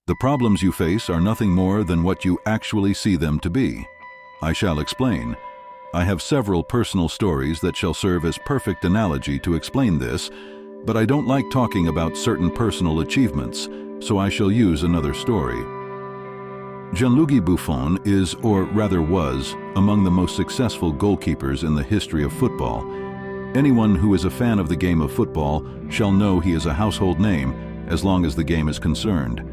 The problems you face are nothing more than what you actually see them to be. I shall explain. I have several personal stories that shall serve as perfect analogy to explain this, but I don't like talking about certain personal achievements, so I shall use another story. Gianluigi Buffon is, or rather was, among the most successful goalkeepers in the history of football. Anyone who is a fan of the game of football shall know he is a household name as long as the game is concerned.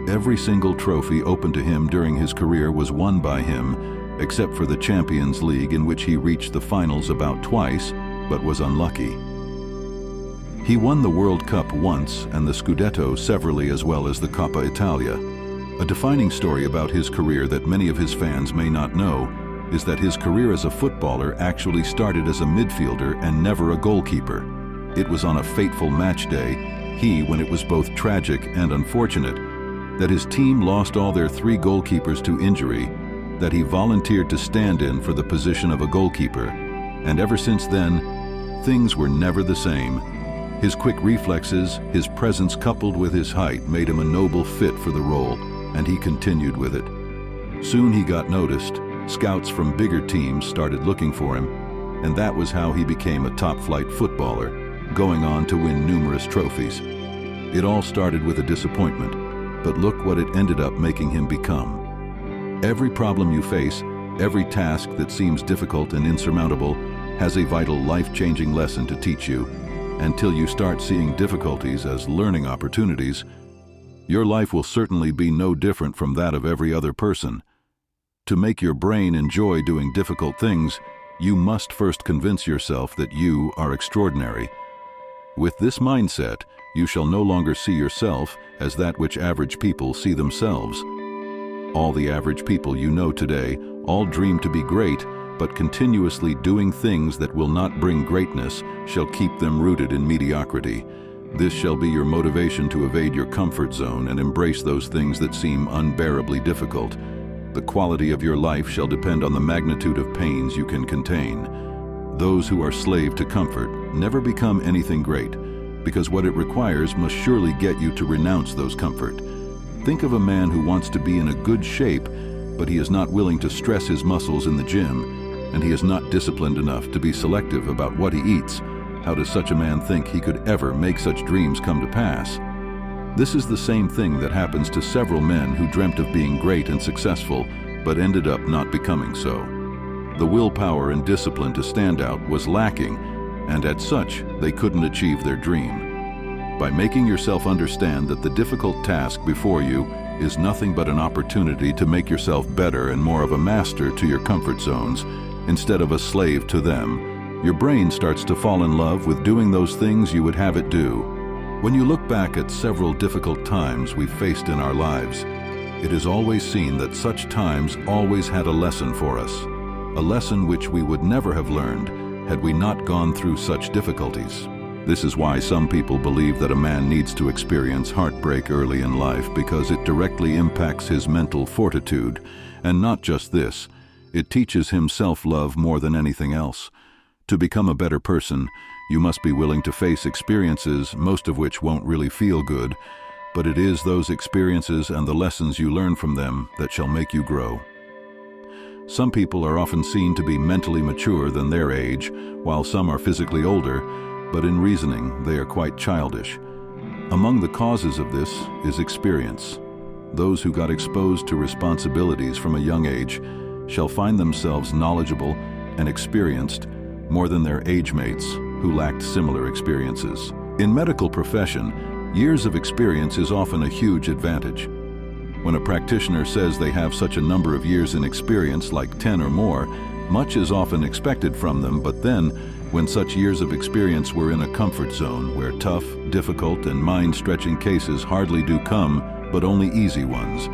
Every single trophy open to him during his career was won by him, except for the Champions League, in which he reached the finals about twice, but was unlucky. He won the World Cup once and the Scudetto severally, as well as the Coppa Italia. A defining story about his career that many of his fans may not know is that his career as a footballer actually started as a midfielder and never a goalkeeper. It was on a fateful match day, when it was both tragic and unfortunate, that his team lost all their 3 goalkeepers to injury, that he volunteered to stand in for the position of a goalkeeper. And ever since then, things were never the same. His quick reflexes, his presence coupled with his height made him a noble fit for the role, and he continued with it. Soon he got noticed. Scouts from bigger teams started looking for him, and that was how he became a top-flight footballer, going on to win numerous trophies. It all started with a disappointment, but look what it ended up making him become. Every problem you face, every task that seems difficult and insurmountable, has a vital, life-changing lesson to teach you. Until you start seeing difficulties as learning opportunities, your life will certainly be no different from that of every other person. To make your brain enjoy doing difficult things, you must first convince yourself that you are extraordinary. With this mindset, you shall no longer see yourself as that which average people see themselves. All the average people you know today all dream to be great, but continuously doing things that will not bring greatness shall keep them rooted in mediocrity. This shall be your motivation to evade your comfort zone and embrace those things that seem unbearably difficult. The quality of your life shall depend on the magnitude of pains you can contain. Those who are slave to comfort never become anything great, because what it requires must surely get you to renounce those comfort. Think of a man who wants to be in a good shape, but he is not willing to stress his muscles in the gym, and he is not disciplined enough to be selective about what he eats. How does such a man think he could ever make such dreams come to pass? This is the same thing that happens to several men who dreamt of being great and successful, but ended up not becoming so. The willpower and discipline to stand out was lacking, and as such, they couldn't achieve their dream. By making yourself understand that the difficult task before you is nothing but an opportunity to make yourself better and more of a master to your comfort zones, instead of a slave to them, your brain starts to fall in love with doing those things you would have it do. When you look back at several difficult times we've faced in our lives, it is always seen that such times always had a lesson for us, a lesson which we would never have learned had we not gone through such difficulties. This is why some people believe that a man needs to experience heartbreak early in life, because it directly impacts his mental fortitude. And not just this, it teaches him self-love more than anything else. To become a better person, you must be willing to face experiences, most of which won't really feel good, but it is those experiences and the lessons you learn from them that shall make you grow. Some people are often seen to be mentally mature than their age, while some are physically older, but in reasoning they are quite childish. Among the causes of this is experience. Those who got exposed to responsibilities from a young age shall find themselves knowledgeable and experienced more than their age mates who lacked similar experiences. In medical profession, years of experience is often a huge advantage. When a practitioner says they have such a number of years in experience, like 10 or more, much is often expected from them, but then, when such years of experience were in a comfort zone where tough, difficult, and mind-stretching cases hardly do come, but only easy ones,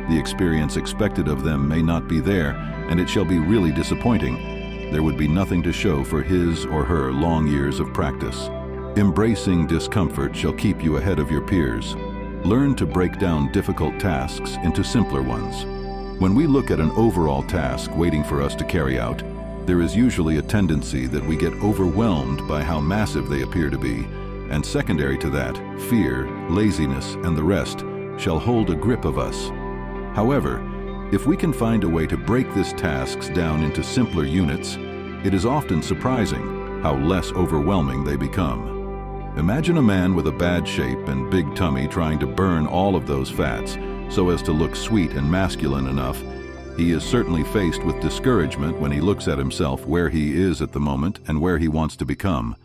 the experience expected of them may not be there, and it shall be really disappointing. There would be nothing to show for his or her long years of practice. Embracing discomfort shall keep you ahead of your peers. Learn to break down difficult tasks into simpler ones. When we look at an overall task waiting for us to carry out, there is usually a tendency that we get overwhelmed by how massive they appear to be, and secondary to that, fear, laziness, and the rest shall hold a grip of us. However, if we can find a way to break these tasks down into simpler units, it is often surprising how less overwhelming they become. Imagine a man with a bad shape and big tummy trying to burn all of those fats so as to look sweet and masculine enough. He is certainly faced with discouragement when he looks at himself where he is at the moment and where he wants to become,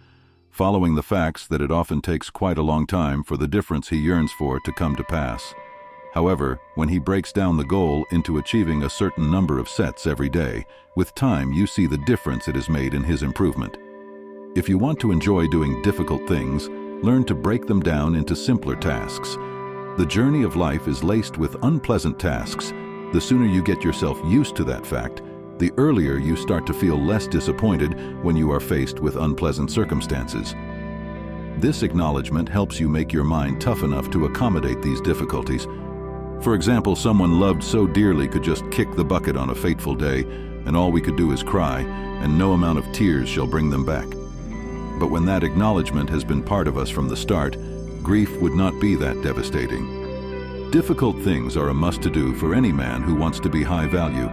following the facts that it often takes quite a long time for the difference he yearns for to come to pass. However, when he breaks down the goal into achieving a certain number of sets every day, with time you see the difference it has made in his improvement. If you want to enjoy doing difficult things, learn to break them down into simpler tasks. The journey of life is laced with unpleasant tasks. The sooner you get yourself used to that fact, the earlier you start to feel less disappointed when you are faced with unpleasant circumstances. This acknowledgement helps you make your mind tough enough to accommodate these difficulties. For example, someone loved so dearly could just kick the bucket on a fateful day, and all we could do is cry, and no amount of tears shall bring them back. But when that acknowledgement has been part of us from the start, grief would not be that devastating. Difficult things are a must-to-do for any man who wants to be high value.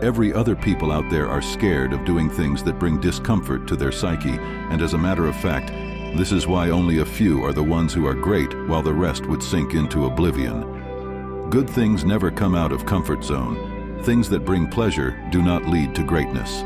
Every other people out there are scared of doing things that bring discomfort to their psyche, and as a matter of fact, this is why only a few are the ones who are great while the rest would sink into oblivion. Good things never come out of comfort zone. Things that bring pleasure do not lead to greatness.